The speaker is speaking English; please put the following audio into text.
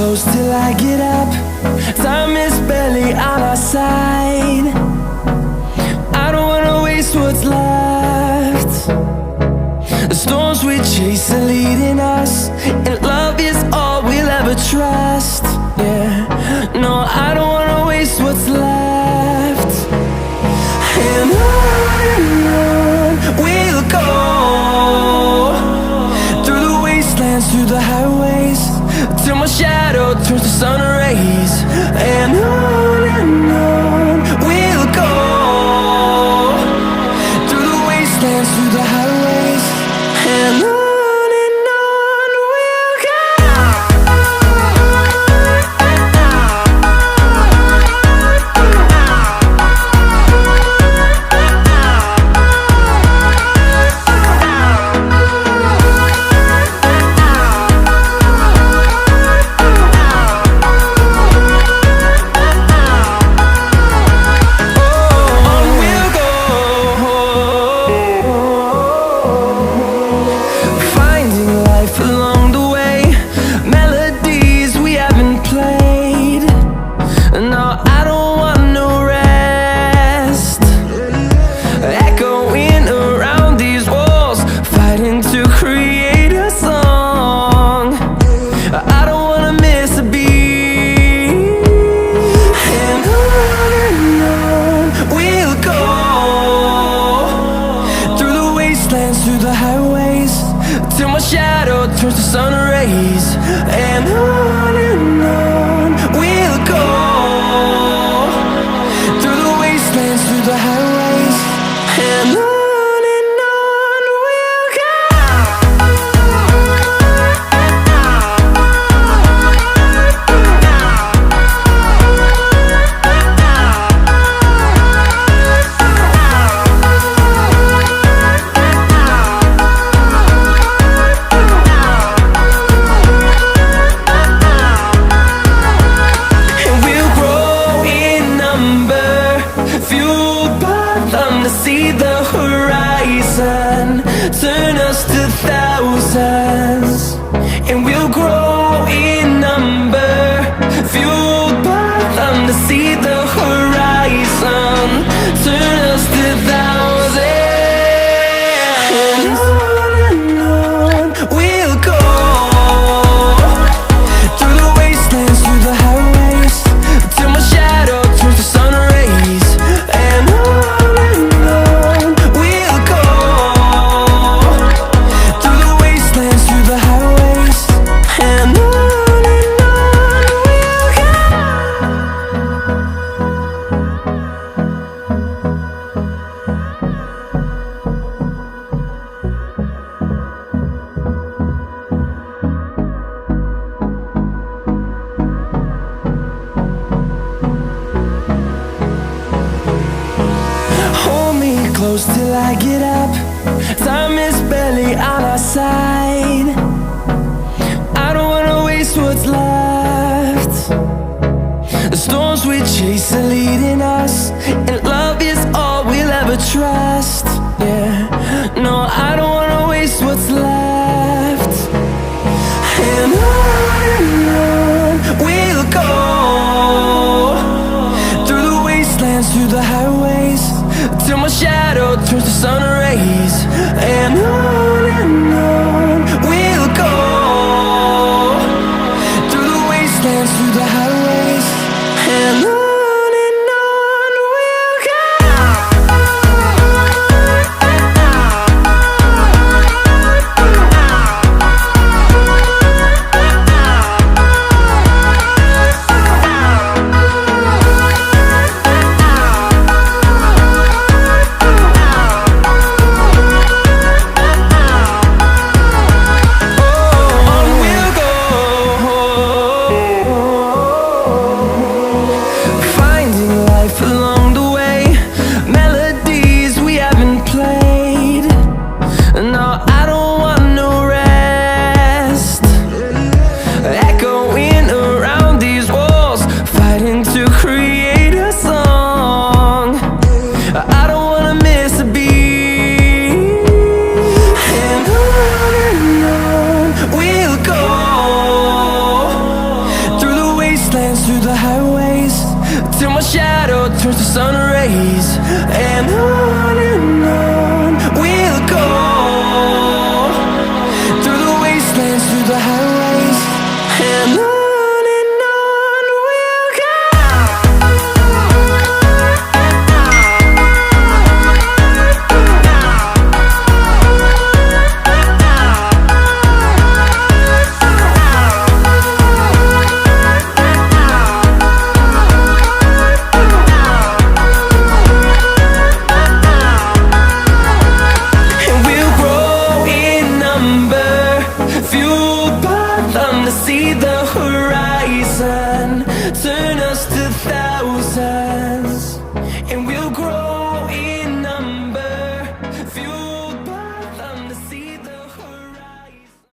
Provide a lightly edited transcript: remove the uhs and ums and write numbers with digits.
close till I get up. Time is barely on our side. I don't wanna waste what's left. The storms we chase are leading us, and love is all we'll ever trust. Yeah, no, I don't wanna waste what's left. And on we'll go, through the wastelands, through the highways, till my shadow turns to sun rays. And on we'll go, through the wastelands, through the highways, and on. Till I get up, time is barely on our side. I don't wanna waste what's left. The storms we chase are leading us, and love is all we'll ever trust. Yeah, no, I don't wanna waste what's left. And on we'll go, through the wastelands, through the highways, till my shadow turns to sun rays. And on we'll go, through the wastelands, through the highways, and on. shadow turns to sun rays, and on